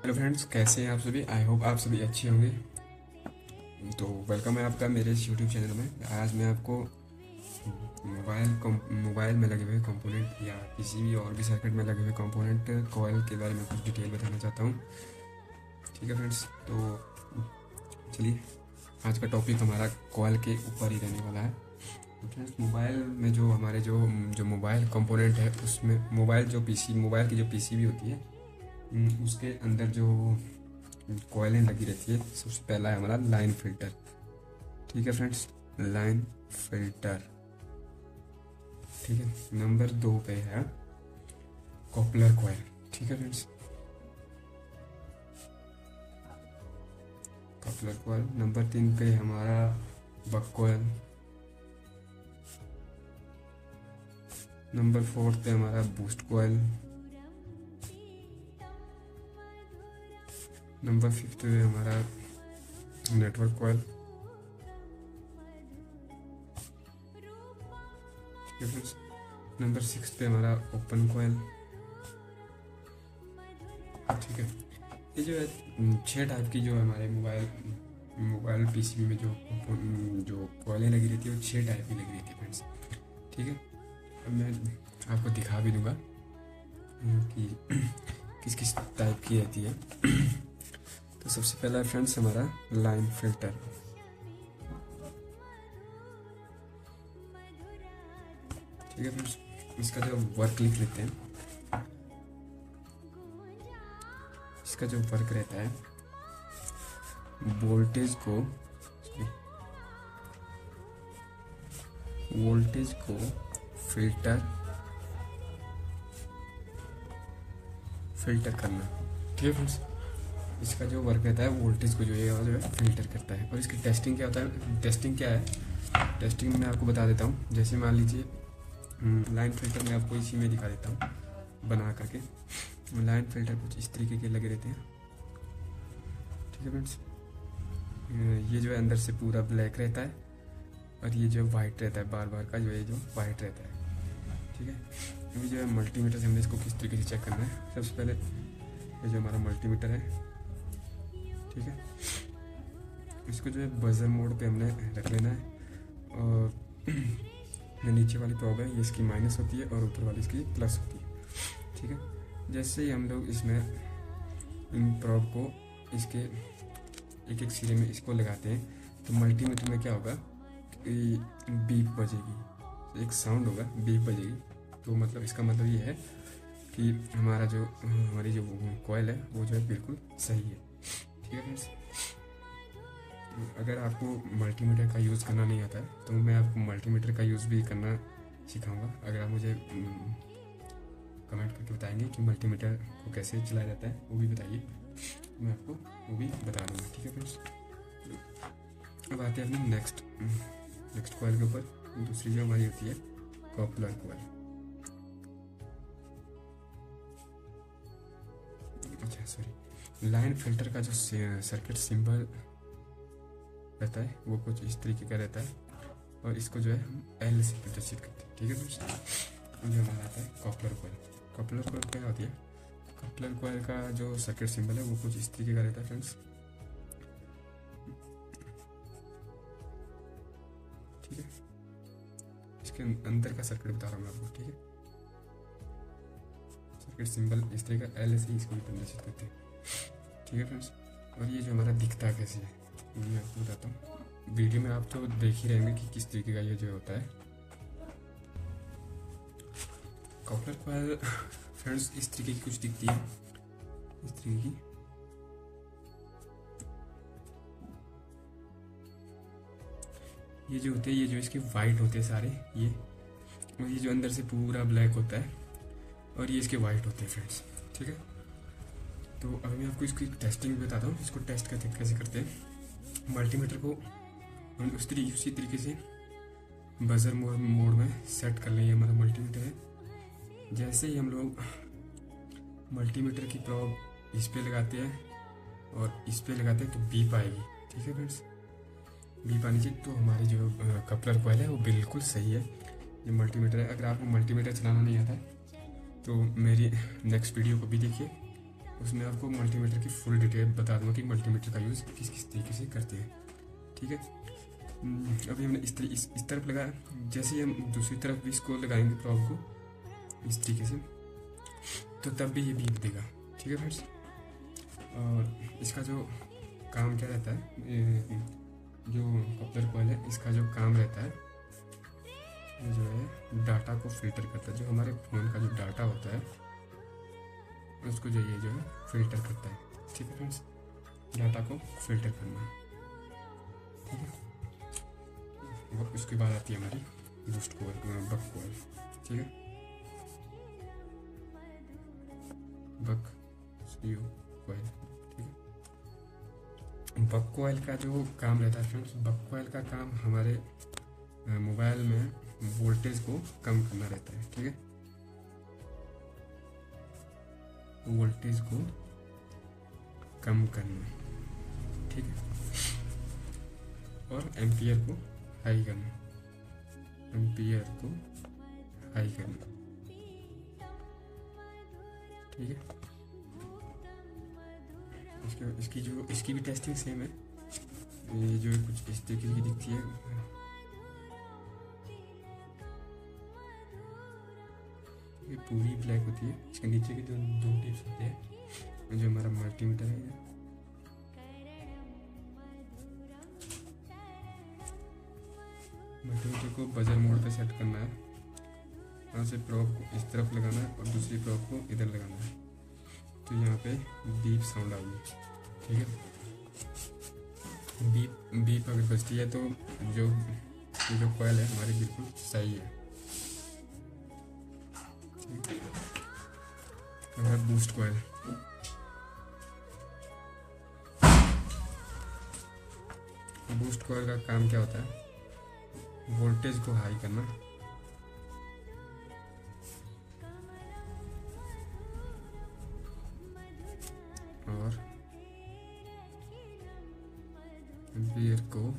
Hello friends, कैसे हैं आप सभी। आई होप आप सभी अच्छे होंगे। तो वेलकम है आपका मेरे इस यूट्यूब चैनल में। आज मैं आपको मोबाइल में लगे हुए कंपोनेंट या किसी भी और भी सर्किट में लगे हुए कंपोनेंट कॉइल के बारे में कुछ डिटेल बताना चाहता हूँ। ठीक है फ्रेंड्स, तो चलिए आज का टॉपिक हमारा कॉइल के ऊपर ही रहने वाला है। तो फ्रेंड्स, मोबाइल में जो हमारे जो जो मोबाइल कंपोनेंट है उसमें मोबाइल की जो पीसीबी होती है उसके अंदर जो कॉइलें लगी रहती है। सबसे पहला है हमारा लाइन फिल्टर। ठीक है फ्रेंड्स, लाइन फिल्टर। ठीक है, नंबर 2 पे है कॉपलर कॉइल। ठीक है फ्रेंड्स, कॉपलर कॉइल। नंबर 3 पे हमारा बक कॉइल। नंबर 4 पे हमारा बूस्ट कॉइल। नंबर 5 पे हमारा नेटवर्क कॉइल। नंबर 6 पे हमारा ओपन कॉइल। ठीक है, ये जो है 6 टाइप की जो हमारे मोबाइल पीसीबी में जो कॉइलें लगी रहती है वो 6 टाइप की लगी रहती है फ्रेंड्स। ठीक है, अब मैं आपको दिखा भी दूंगा कि किस किस टाइप की रहती है। तो सबसे पहला फ्रेंड्स हमारा लाइन फिल्टर। ठीक है फ्रेंड्स, इसका जो वर्क लिख लेते हैं। इसका जो वर्क रहता है, वोल्टेज को फिल्टर करना। ठीक है फ्रेंड्स, इसका जो वर्क रहता है वोल्टेज को जो है फिल्टर करता है। और इसकी टेस्टिंग क्या होता है, टेस्टिंग क्या है, टेस्टिंग मैं आपको बता देता हूँ। जैसे मान लीजिए लाइन फिल्टर मैं आपको इसी में दिखा देता हूँ बना करके। लाइन फिल्टर कुछ इस तरीके के लगे रहते हैं। ठीक है फ्रेंड्स, ये जो है अंदर से पूरा ब्लैक रहता है और ये जो वाइट रहता है बार बार का जो वाइट रहता है। ठीक है, अभी जो है मल्टीमीटर से हमने इसको किस तरीके से चेक करना है। सबसे पहले ये जो हमारा मल्टीमीटर है, ठीक है, इसको जो है बजर मोड पे हमने रख लेना है। और ये नीचे वाली प्रॉब है, ये इसकी माइनस होती है और ऊपर वाली इसकी प्लस होती है। ठीक है, जैसे ही हम लोग इसमें इन प्रॉब को इसके एक एक सिरे में इसको लगाते हैं तो मल्टीमीटर में क्या होगा कि बीप बजेगी, एक साउंड होगा, बीप बजेगी। तो मतलब इसका मतलब ये है कि हमारी जो कॉइल है वो जो है बिल्कुल सही है। ठीक है फ्रेंड्स, अगर आपको मल्टीमीटर का यूज़ करना नहीं आता है तो मैं आपको मल्टीमीटर का यूज़ भी करना सिखाऊंगा। अगर आप मुझे कमेंट करके बताएंगे कि मल्टीमीटर को कैसे चलाया जाता है वो भी बताइए, मैं आपको वो भी बता दूंगा। ठीक है फ्रेंड्स, अब आते हैं अपनी नेक्स्ट कॉइल के ऊपर। दूसरी जो हमारी होती है कॉपलर कॉइल। अच्छा सॉरी, लाइन फिल्टर का जो सर्किट सिंबल रहता है वो कुछ इस तरीके का रहता है और इसको जो है हम एल से प्रदर्शित करते हैं। ठीक है फ्रेंड्स, जो हमारा आता है कॉपलर कॉइल। कॉपलर कॉइल क्या होती है, कॉपलर कॉइल का जो सर्किट सिंबल है वो कुछ इस तरीके का रहता है फ्रेंड्स। ठीक है, इसके अंदर का सर्किट बता रहा हूँ मैं आपको। ठीक है, सर्किट सिंबल इस तरह का एल से इसको भी प्रदर्शित करते हैं। ठीक है फ्रेंड्स, और ये जो हमारा दिखता है कैसे है वो मैं आपको बताता हूँ। वीडियो में आप तो देख ही रहेंगे कि किस तरीके का ये जो होता है कॉपलर कॉइल। फ्रेंड्स, इस तरीके की कुछ दिखती है, इस तरीके की। ये जो होते हैं, ये जो इसके वाइट होते हैं सारे ये, और ये जो अंदर से पूरा ब्लैक होता है और ये इसके वाइट होते हैं फ्रेंड्स। ठीक है, तो अभी मैं आपको इसकी टेस्टिंग बताता हूँ। इसको टेस्ट कैसे करते हैं। मल्टीमीटर को हम उसी तरीके से बजर मोड में सेट कर लेंगे। हमारा मल्टीमीटर है, जैसे ही हम लोग मल्टीमीटर की प्रॉब इस पे लगाते हैं और इस पे लगाते हैं तो बीप आएगी। ठीक है फ्रेंड्स, बीप आनी चाहिए। तो हमारी जो कपलर कॉइल है वो बिल्कुल सही है। ये मल्टीमीटर है। अगर आपको मल्टीमीटर चलाना नहीं आता है तो मेरी नेक्स्ट वीडियो को भी देखिए, उसमें आपको मल्टीमीटर की फुल डिटेल बता दूंगा कि मल्टीमीटर का यूज़ किस किस तरीके से करते हैं। ठीक है, अभी हमने इस तरफ लगाया, जैसे ही हम दूसरी तरफ भी इसको लगाएंगे प्रॉब को इस तरीके से, तो तब भी ये बीप देगा। ठीक है फ्रेंड्स, और इसका जो काम क्या रहता है, जो कपलर कॉइल है इसका जो काम रहता है ये जो है डाटा को फिल्टर करता है। जो हमारे फ़ोन का जो डाटा होता है उसको जो ये जो है फिल्टर करता है। ठीक है फ्रेंड्स, डाटा को फिल्टर करना। ठीक है, और उसके बाद आती है हमारी बूस्ट कॉइल, बक कॉइल। ठीक है, बक कॉइल। ठीक है, बक कॉइल का जो काम रहता है फ्रेंड्स, बक कॉइल का काम हमारे मोबाइल में वोल्टेज को कम करना रहता है। ठीक है, वोल्टेज को कम करना। ठीक है, और एम्पियर को हाई करना, एम्पियर को हाई करना। ठीक है, इसकी भी टेस्टिंग सेम है। ये जो है कुछ इस तरीके की दिखती है। ये पूरी ब्लैक होती है, इसके नीचे के जो दो टिप्स होते हैं, जो हमारा मल्टीमीटर है, मल्टीमीटर को बजर मोड पे सेट करना है। यहाँ से प्रॉब को इस तरफ लगाना है और दूसरी प्रॉब को इधर लगाना है, तो यहाँ पे बीप साउंड आएगी। ठीक है, बीप अगर बजती है तो जो कॉइल है हमारी बिल्कुल सही है। हमारा बूस्ट कॉइल, बूस्ट कॉइल का काम क्या होता है, वोल्टेज को हाई करना, और एम्पियर को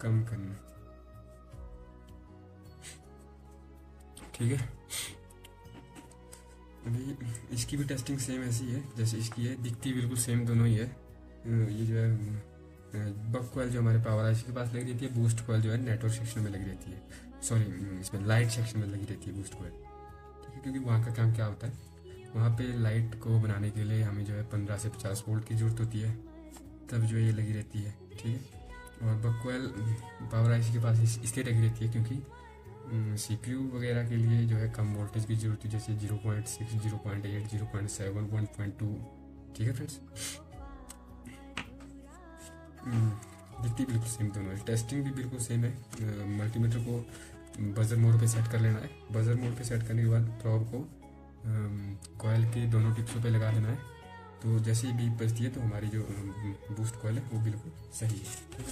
कम करना। ठीक है, अभी इसकी भी टेस्टिंग सेम ऐसी है जैसे इसकी है, दिखती बिल्कुल सेम दोनों ही है। ये जो है बक कॉइल जो हमारे पावर आईसी के पास लगी रहती है, बूस्ट कॉइल जो है नेटवर्क सेक्शन में लगी रहती है, सॉरी इसमें लाइट सेक्शन में लगी रहती है बूस्ट कॉइल। ठीक है, क्योंकि वहाँ का काम क्या होता है, वहाँ पे लाइट को बनाने के लिए हमें जो है 15 से 50 वोल्ट की ज़रूरत होती है, तब जो ये लगी रहती है। ठीक है, और बक कॉइल पावर आईसी के पास इसलिए लगी रहती है क्योंकि सीपीयू वगैरह के लिए जो है कम वोल्टेज की जरूरत है, जैसे 0.6, 0.8, 0.7, 1.2। ठीक है फ्रेंड्स, दिखती बिल्कुल सेम दोनों है, टेस्टिंग भी बिल्कुल सेम है। मल्टीमीटर को बजर मोड पे सेट कर लेना है, बजर मोड पे सेट करने के बाद प्रॉब को कॉइल के दोनों टिप्सों पे लगा देना है, तो जैसे ही बीप बजती है तो हमारी जो बूस्ट कॉइल है वो बिल्कुल सही है। ठीक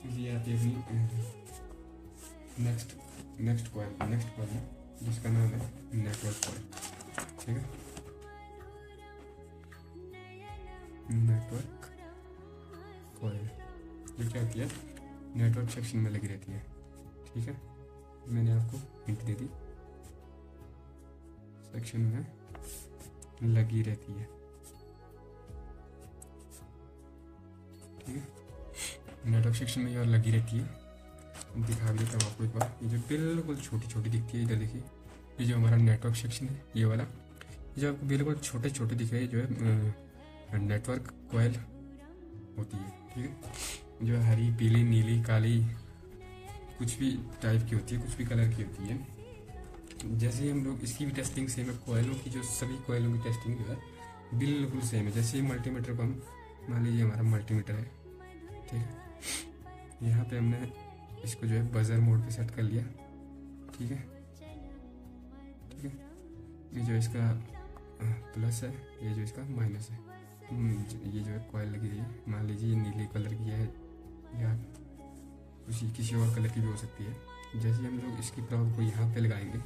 है, ये आती है अपनी नेक्स्ट कॉइल में, जिसका नाम है नेटवर्क कॉइल। ठीक है, नेटवर्क कॉइल ये क्या होती है, नेटवर्क सेक्शन में लगी रहती है। ठीक है, मैंने आपको हिंट दे दी, सेक्शन में लगी रहती है। ठीक है, नेटवर्क सेक्शन में ये लगी रहती है। दिखा भी देता हूँ आपको एक बार, ये जो बिल्कुल छोटी छोटी दिखती है, इधर देखिए, ये जो हमारा नेटवर्क सेक्शन है ये वाला, ये जो आपको बिल्कुल छोटे छोटे दिख रहे हैं, जो है नेटवर्क कॉइल होती है। ठीक है, जो हरी, पीली, नीली, काली, कुछ भी टाइप की होती है, कुछ भी कलर की होती है। जैसे हम लोग इसकी भी टेस्टिंग सेम है, कॉइलों की जो सभी कॉइलों की टेस्टिंग जो है बिल्कुल सेम है। जैसे मल्टीमीटर को हम मान लीजिए हमारा मल्टीमीटर है, ठीक है, यहाँ पे हमने इसको जो है बजर मोड पे सेट कर लिया। ठीक है, ठीक है, ये जो इसका प्लस है, ये जो इसका माइनस है, ये जो है कॉइल लगी रही है, मान लीजिए ये नीले कलर की है या किसी और कलर की भी हो सकती है। जैसे हम लोग इसकी प्रॉब को यहाँ पे लगाएंगे,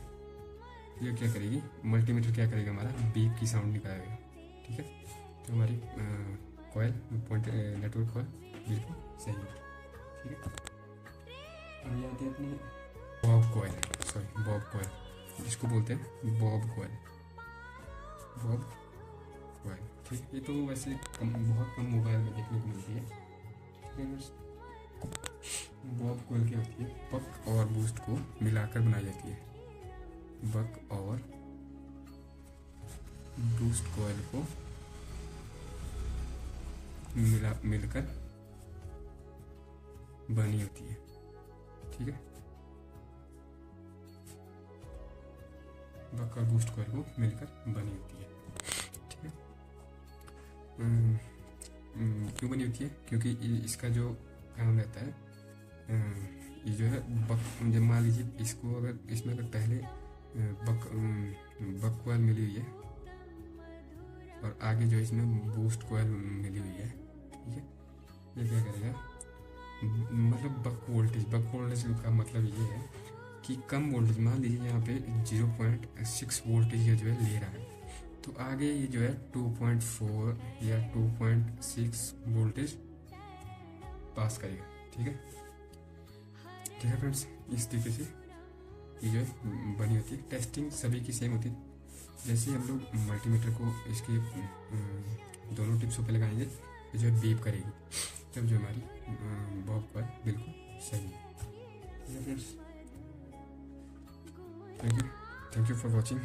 ये क्या करेगी, मल्टीमीटर क्या करेगा, हमारा बीप की साउंड निकालेगा। ठीक है, तो हमारी कॉइल पॉइंट नेटवर्क कॉइल बिल्कुल सही है। ठीक है, अब ये आती है अपनी Bob coil, sorry Bob coil, जिसको बोलते हैं बॉब कॉइल। Bob coil. ठीक है, ये तो वैसे बहुत कम मोबाइल में देखने को मिलती है। ठीक है फ्रेंड्स, बॉब कॉइल क्या होती है, बक और बूस्ट को मिलाकर बनाई जाती है। बक और बूस्ट कॉइल को मिलकर बनी होती है। ठीक है, बक और बूस्ट कॉइल को मिलकर बनी होती है। ठीक है, क्यों बनी होती है, क्योंकि इसका जो काम रहता है, ये जो है बक, जब मान लीजिए इसको अगर इसमें अगर पहले बक कॉइल मिली हुई है और आगे जो इसमें बूस्ट कॉइल मिली हुई है। ठीक है, ये क्या करेगा, मतलब बक वोल्टेज का मतलब ये है कि कम वोल्टेज, मान लीजिए यहाँ पे 0.6 वोल्टेज ये जो है ले रहा है, तो आगे ये जो है 2.4 या 2.6 वोल्टेज पास करेगा। ठीक है फ्रेंड्स, इस तरीके से ये जो है बनी होती है। टेस्टिंग सभी की सेम होती है। जैसे हम लोग मल्टीमीटर को इसके दोनों टिप्सों पे लगाएंगे तो जो है बीप करेगी, तब जो हमारी बॉब कॉइल बिल्कुल सही है। Friends, thank you for watching.